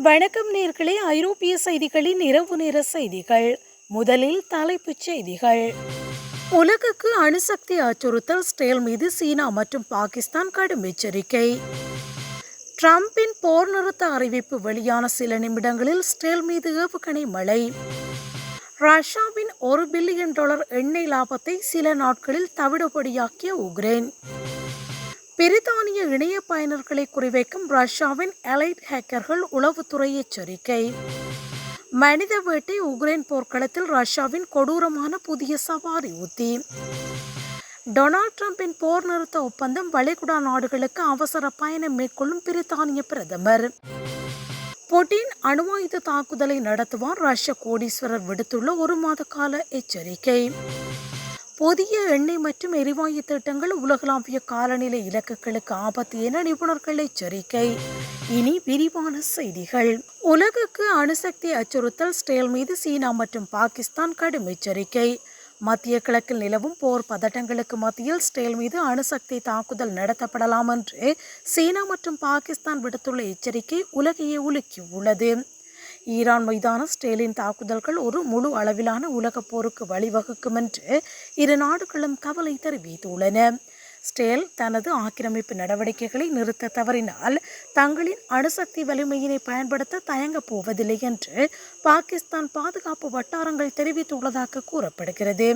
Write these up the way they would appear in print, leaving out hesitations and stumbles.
வணக்கம் நேர்களே. ஐரோப்பிய செய்திகளின் இரவு நேர செய்திகள். முதலில் தலைப்புச் செய்திகள். உலகுக்கு அணுசக்தி அச்சுறுத்தல், இஸ்ரேல் மீது சீனா மற்றும் பாகிஸ்தான் கடும் எச்சரிக்கை. டிரம்பின் போர் நிறுத்த அறிவிப்பு வெளியான சில நிமிடங்களில் இஸ்ரேல் மீது ஏவுகணை மழை. ரஷ்யாவின் $1 பில்லியன் எண்ணெய் லாபத்தை சில நாட்களில் தவிடுபடியாக்கிய உக்ரைன். பிரித்தானிய இணைய பயனர்களை குறிவைக்கும் ரஷ்யாவின் எலைட் ஹேக்கர்கள், உளவுத்துறை எச்சரிக்கை. மனித வேட்டை, உக்ரைன் போர்க்களத்தில் ரஷ்யாவின் கொடூரமான புதிய சவாரி உத்தி. டொனால்ட் டிரம்பின் போர் நிறுத்த ஒப்பந்தம், வளைகுடா நாடுகளுக்கு அவசர பயணம் மேற்கொள்ளும் பிரித்தானிய பிரதமர். புட்டின் அணுவாயுத தாக்குதலை நடத்துவார், ரஷ்ய கோடீஸ்வரர் விடுத்துள்ள 1 மாத கால எச்சரிக்கை. புதிய எண்ணெய் மற்றும் எரிவாயு திட்டங்கள் உலகளாவிய காலநிலை இலக்குகளுக்கு ஆபத்து என நிபுணர்கள் எச்சரிக்கை. இனி விரிவான செய்திகள். உலகுக்கு அணுசக்தி அச்சுறுத்தல், இஸ்ரேல் மீது சீனா மற்றும் பாகிஸ்தான் கடும் எச்சரிக்கை. மத்திய கிழக்கில் நிலவும் போர் பதட்டங்களுக்கு மத்தியில் இஸ்ரேல் மீது அணுசக்தி தாக்குதல் நடத்தப்படலாம் என்று சீனா மற்றும் பாகிஸ்தான் விடுத்துள்ள எச்சரிக்கை உலகையே உலுக்கியுள்ளது. ஈரான் மீதான இஸ்ரேலின் தாக்குதல்கள் ஒரு முழு அளவிலான உலகப் போருக்கு வழிவகுக்கும் என்று இரு நாடுகளும் கவலை தெரிவித்துள்ளன. இஸ்ரேல் தனது ஆக்கிரமிப்பு நடவடிக்கைகளை நிறுத்த தவறினால் தங்களின் அணுசக்தி வலிமையினை பயன்படுத்த தயங்கப் போவதில்லை என்று பாகிஸ்தான் பாதுகாப்பு வட்டாரங்கள் தெரிவித்துள்ளதாக கூறப்படுகிறது.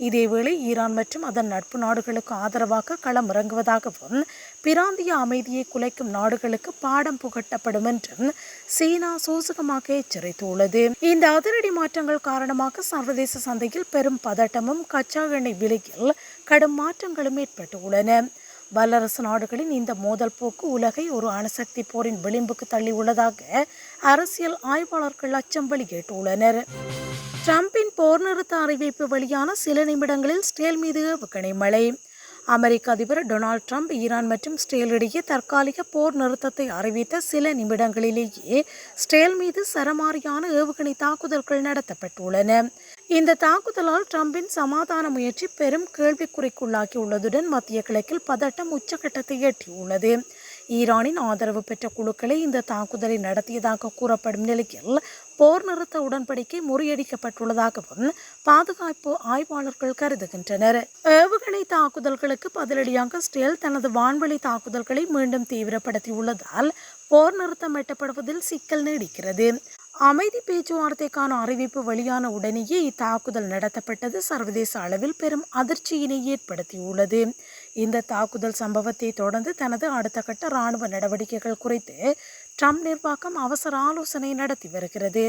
இதேவேளை ஈரான் மற்றும் அதன் நட்பு நாடுகளுக்கு ஆதரவாக களமிறங்குவதாகவும் பிராந்திய அமைதியை குலைக்கும் நாடுகளுக்கு பாடம் புகட்டப்படும் என்றும் சீனா சூசகமாக எச்சரித்துள்ளது. இந்த அதிரடி மாற்றங்கள் காரணமாக சர்வதேச சந்தையில் பெரும் பதட்டமும் கச்சா எண்ணெய் விலையில் கடும் மாற்றங்களும் ஏற்பட்டுள்ளன. வல்லரசு நாடுகளின் இந்த மோதல் போக்கு உலகை ஒரு அணுசக்தி போரின் விளிம்புக்கு தள்ளியுள்ளதாக அரசியல் ஆய்வாளர்கள் அச்சம் வெளியிட்டுள்ளனர். டிரம்பின் போர் நிறுத்த அறிவிப்பு வெளியான சில நிமிடங்களில் இஸ்ரேல் மீது ஏவுகணை மழை. அமெரிக்க அதிபர் டொனால்ட் டிரம்ப் ஈரான் மற்றும் இஸ்ரேல் இடையே தற்காலிக போர் நிறுத்தத்தை அறிவித்த சில நிமிடங்களிலேயே இஸ்ரேல் மீது சரமாரியான ஏவுகணை தாக்குதல்கள் நடத்தப்பட்டுள்ளன. இந்த தாக்குதலால் டிரம்பின் சமாதான முயற்சி பெரும் கேள்விக்குறிக்குள்ளாகியுள்ளதுடன் மத்திய கிழக்கில் பதட்டம் உச்சகட்டத்தை எட்டியுள்ளது. ஈரானின் ஆதரவு பெற்ற குழுக்களை இந்த தாக்குதலை நடத்தியதாக கூறப்படும் நிலையில் போர் நிறுத்த உடன்படிக்கை முறியடிக்கப்பட்டுள்ளதாகவும் பாதுகாப்பு ஆய்வாளர்கள் கருதுகின்றனர். ஏவுகணை தாக்குதல்களுக்கு பதிலடியாக இஸ்ரேல் தனது வான்வெளி தாக்குதல்களை மீண்டும் தீவிரப்படுத்தியுள்ளதால் போர் நிறுத்தம் எட்டப்படுவதில் சிக்கல் நீடிக்கிறது. அமைதி பேச்சுவார்த்தைக்கான அறிவிப்பு வெளியான உடனேயே இத்தாக்குதல் நடத்தப்பட்டது சர்வதேச அளவில் பெரும் அதிர்ச்சியினை ஏற்படுத்தியுள்ளது. இந்த தாக்குதல் சம்பவத்தை தொடர்ந்து தனது அடுத்த கட்ட இராணுவ நடவடிக்கைகள் குறித்து டிரம்ப் நிர்வாகம் அவசர ஆலோசனை நடத்தி வருகிறது.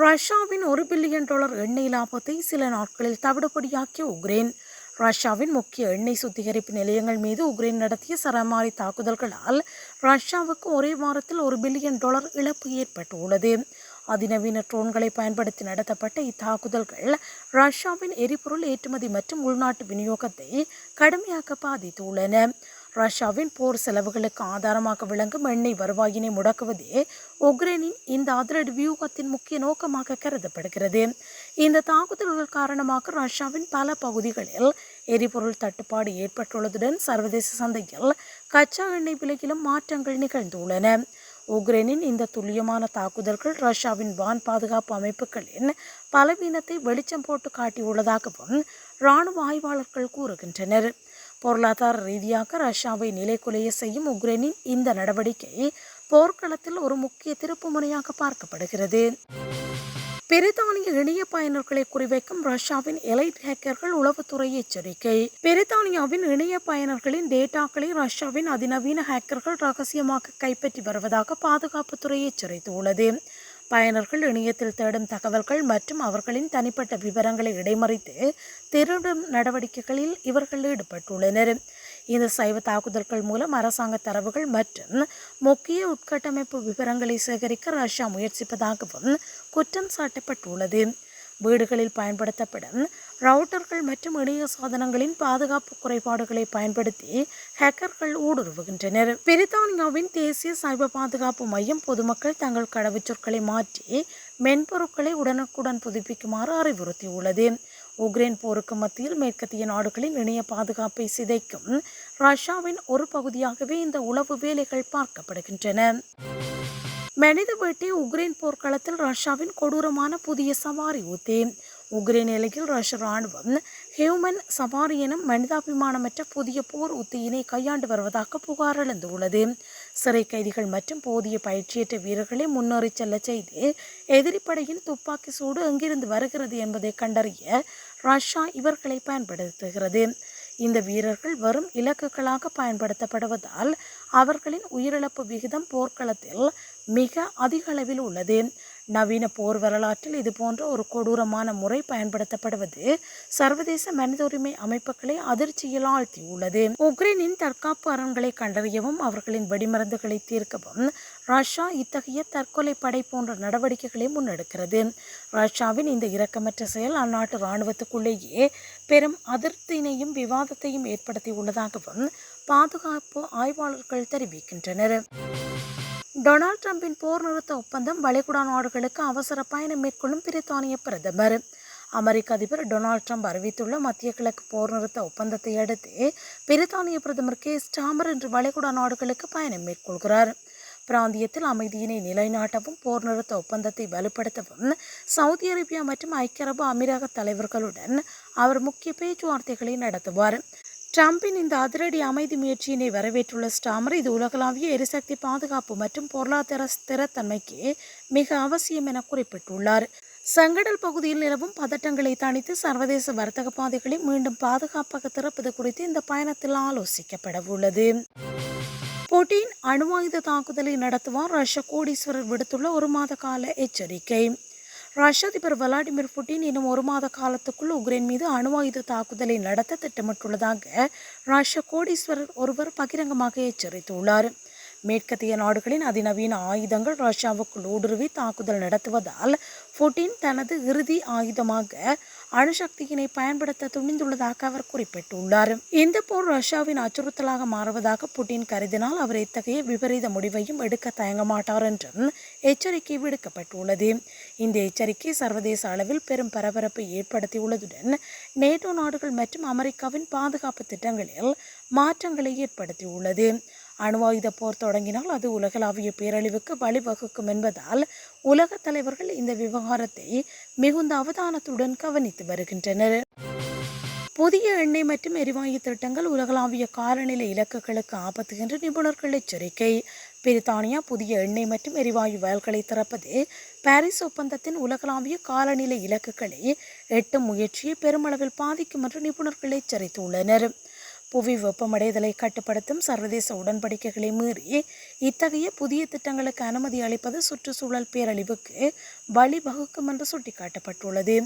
ரஷ்யாவின் $1 பில்லியன் எண்ணெய் லாபத்தை சில நாட்களில் தவிடுபடியாக்கிய உக்ரைன். ரஷ்யாவின் முக்கிய எண்ணெய் சுத்திகரிப்பு நிலையங்கள் மீது உக்ரைன் நடத்திய சரமாரி தாக்குதல்களால் ரஷ்யாவுக்கு ஒரே வாரத்தில் $1 பில்லியன் இழப்பு ஏற்பட்டுள்ளது. அதிநவீன ட்ரோன்களை பயன்படுத்தி நடத்தப்பட்ட இத்தாக்குதல்கள் ரஷ்யாவின் எரிபொருள் ஏற்றுமதி மற்றும் உள்நாட்டு விநியோகத்தை கடுமையாக பாதித்துள்ளன. ரஷ்யாவின் போர் செலவுகளுக்கு ஆதாரமாக விளங்கும் எண்ணெய் வருவாயினை முடக்குவதே உக்ரைனின் இந்த அதிரடி வியூகத்தின் முக்கிய நோக்கமாக கருதப்படுகிறது. இந்த தாக்குதல்கள் காரணமாக ரஷ்யாவின் பல பகுதிகளில் எரிபொருள் தட்டுப்பாடு ஏற்பட்டுள்ளதுடன் சர்வதேச சந்தையில் கச்சா எண்ணெய் விலையிலும் மாற்றங்கள் நிகழ்ந்துள்ளன. உக்ரைனின் இந்த துல்லியமான தாக்குதல்கள் ரஷ்யாவின் வான் பாதுகாப்பு அமைப்புகளின் பலவீனத்தை வெளிச்சம் போட்டு காட்டியுள்ளதாகவும் இராணுவ ஆய்வாளர்கள் கூறுகின்றனர். பொருளாதார ரீதியாக ரஷ்யாவை நிலைகுலைய செய்யும் உக்ரைனின் இந்த நடவடிக்கை போர்க்களத்தில் ஒரு முக்கிய திருப்புமுனையாக பார்க்கப்படுகிறது. பிரித்தானிய இணைய பயனர்களை குறிவைக்கும் ரஷ்யாவின் எலைட் ஹேக்கர்கள், உளவுத்துறை எச்சரிக்கை. பிரித்தானியாவின் இணைய பயனர்களின் டேட்டாக்களை ரஷ்யாவின் அதிநவீன ஹேக்கர்கள் ரகசியமாக கைப்பற்றி வருவதாக பாதுகாப்புத்துறை எச்சரித்துள்ளது. பயனர்கள் இணையத்தில் தேடும் தகவல்கள் மற்றும் அவர்களின் தனிப்பட்ட விவரங்களை இடைமறித்து திருடும் நடவடிக்கைகளில் இவர்கள் ஈடுபட்டுள்ளனர். இந்த சைவ தாக்குதல்கள் மூலம் அரசாங்க தரவுகள் மற்றும் முக்கிய உட்கட்டமைப்பு விவரங்களை சேகரிக்க ரஷ்யா முயற்சிப்பதாகவும் குற்றம் சாட்டப்பட்டுள்ளது. வீடுகளில் பயன்படுத்தப்படும் ரவுட்டர்கள் மற்றும் இணைய சாதனங்களின் பாதுகாப்பு குறைபாடுகளை பயன்படுத்தி ஹேக்கர்கள் ஊடுருவுகின்றனர். பிரித்தானியாவின் தேசிய சைபர் பாதுகாப்பு மையம் பொதுமக்கள் தங்கள் கடவுச்சொற்களை மாற்றி மென்பொருட்களை உடனுக்குடன் புதுப்பிக்குமாறு அறிவுறுத்தியுள்ளது. உக்ரைன் போருக்கு மத்தியில் மேற்கத்திய நாடுகளின் இணைய பாதுகாப்பை சிதைக்கும் ரஷ்யாவின் ஒரு பகுதியாகவே இந்த உளவு வேலைகள் பார்க்கப்படுகின்றன. மனித வேட்டை உக்ரைன் போர்க்களத்தில் ரஷ்யாவின் கொடூரமான புதிய சவாரி உத்தி. உக்ரைன் எல்லையில் ரஷ்ய ராணுவம் ஹியூமன் சவாரி எனும் மனிதாபிமானமற்ற புதிய போர் உத்தியினை கையாண்டு வருவதாக புகார் எழுந்துள்ளது. சிறை கைதிகள் மற்றும் போதிய பயிற்சியற்ற வீரர்களை முன்னேறி செல்ல செய்து எதிரிப்படையின் துப்பாக்கி சூடு எங்கிருந்து வருகிறது என்பதை கண்டறிய ரஷ்யா இவர்களை பயன்படுத்துகிறது. இந்த வீரர்கள் வெறும் இலக்குகளாக பயன்படுத்தப்படுவதால் அவர்களின் உயிரிழப்பு விகிதம் போர்க்களத்தில் மிக அதிக அளவில் உள்ளது. நவீன போர் வரலாற்றில் இதுபோன்ற ஒரு கொடூரமான முறை பயன்படுத்தப்படுவது சர்வதேச மனித உரிமை அமைப்புகளை அதிர்ச்சியில் ஆழ்த்தியுள்ளது. உக்ரைனின் தற்காப்பு அரண்களை கண்டறியவும் அவர்களின் வெடிமருந்துகளை தீர்க்கவும் ரஷ்யா இத்தகைய தற்கொலை படை போன்ற நடவடிக்கைகளை முன்னெடுக்கிறது. ரஷ்யாவின் இந்த இரக்கமற்ற செயல் அந்நாட்டு இராணுவத்துக்குள்ளேயே பெரும் அதிருப்தியினையும் விவாதத்தையும் ஏற்படுத்தியுள்ளதாகவும் பாதுகாப்பு ஆய்வாளர்கள் தெரிவிக்கின்றனர். டொனால்ட் ட்ரம்பின் போர் நிறுத்த ஒப்பந்தம் வளைகுடா நாடுகளுக்கு அவசர பயணம் மேற்கொள்ளும் பிரித்தானிய பிரதமர். அமெரிக்க அதிபர் டொனால்ட் ட்ரம்ப் அறிவித்துள்ள மத்திய கிழக்கு போர் நிறுத்த ஒப்பந்தத்தை அடுத்து பிரித்தானிய பிரதமர் கீர் ஸ்டார்மர் இன்று வளைகுடா நாடுகளுக்கு பயணம் மேற்கொள்கிறார். பிராந்தியத்தில் அமைதியினை நிலைநாட்டவும் போர் நிறுத்த ஒப்பந்தத்தை வலுப்படுத்தவும் சவுதி அரேபியா மற்றும் ஐக்கிய அரபு அமீரக தலைவர்களுடன் அவர் முக்கிய பேச்சுவார்த்தைகளை நடத்துவார். ட்ரம்பின் இந்த அதிரடி அமைதி முயற்சியினை வரவேற்றுள்ள ஸ்டார்மர் இது உலகளாவிய எரிசக்தி பாதுகாப்பு மற்றும் பொருளாதார ஸ்திரத்தன்மைக்கு மிக அவசியம் என குறிப்பிட்டுள்ளார். செங்கடல் பகுதியில் நிலவும் பதட்டங்களை தணித்து சர்வதேச வர்த்தக பாதைகளை மீண்டும் பாதுகாப்பாக திறப்பது குறித்து இந்த பயணத்தில் ஆலோசிக்கப்பட உள்ளது. புட்டின் அணு ஆயுத தாக்குதலை நடத்துவார் ரஷ்ய கோடீஸ்வரர் விடுத்துள்ள ஒரு மாத கால எச்சரிக்கை. ரஷ்ய அதிபர் விளாடிமிர் புட்டின் இன்னும் ஒரு மாத காலத்துக்குள் உக்ரைன் மீது அணு ஆயுத தாக்குதலை நடத்த திட்டமிட்டுள்ளதாக ரஷ்ய கோடீஸ்வரர் ஒருவர் பகிரங்கமாக எச்சரித்துள்ளார். மேற்கத்திய நாடுகளின் அதிநவீன ஆயுதங்கள் ரஷ்யாவுக்குள் ஊடுருவி தாக்குதல் நடத்துவதால் புட்டின் தனது இறுதி ஆயுதமாக அணுசக்தியினை பயன்படுத்த துணிந்துள்ளதாக அவர் குறிப்பிட்டுள்ளார். இந்த போர் ரஷ்யாவின் அச்சுறுத்தலாக மாறுவதாக புட்டின் கருதினால் அவர் இத்தகைய விபரீத முடிவையும் எடுக்க தயங்க மாட்டார் என்றும் எச்சரிக்கை விடுக்கப்பட்டுள்ளது. இந்த எச்சரிக்கை சர்வதேச அளவில் பெரும் பரபரப்பை ஏற்படுத்தியுள்ளதுடன் நேட்டோ நாடுகள் மற்றும் அமெரிக்காவின் பாதுகாப்பு திட்டங்களில் மாற்றங்களை ஏற்படுத்தியுள்ளது. அணு ஆயுத போர் தொடங்கினால் அது உலகளாவிய பேரழிவுக்கு வழிவகுக்கும் என்பதால் உலக தலைவர்கள் இந்த விவகாரத்தை மிகுந்த அவதானத்துடன் கவனித்து வருகின்றனர். புதிய எண்ணெய் மற்றும் எரிவாயு திட்டங்கள் உலகளாவிய காலநிலை இலக்குகளுக்கு ஆபத்து என்று நிபுணர்கள் எச்சரிக்கை. பிரித்தானியா புதிய எண்ணெய் மற்றும் எரிவாயு வயல்களை திறப்பது பாரிஸ் ஒப்பந்தத்தின் உலகளாவிய காலநிலை இலக்குகளை எட்டும் முயற்சியை பெருமளவில் பாதிக்கும் என்று நிபுணர்கள் எச்சரித்துள்ளனர். புவி வெப்பமடைதலை கட்டுப்படுத்தும் சர்வதேச உடன்படிக்கைகளை மீறி இத்தகைய புதிய திட்டங்களுக்கு அனுமதி அளிப்பது சுற்றுச்சூழல் பேரழிவுக்கு வழிவகுக்கும் என்று சுட்டிக்காட்டப்பட்டுள்ளது.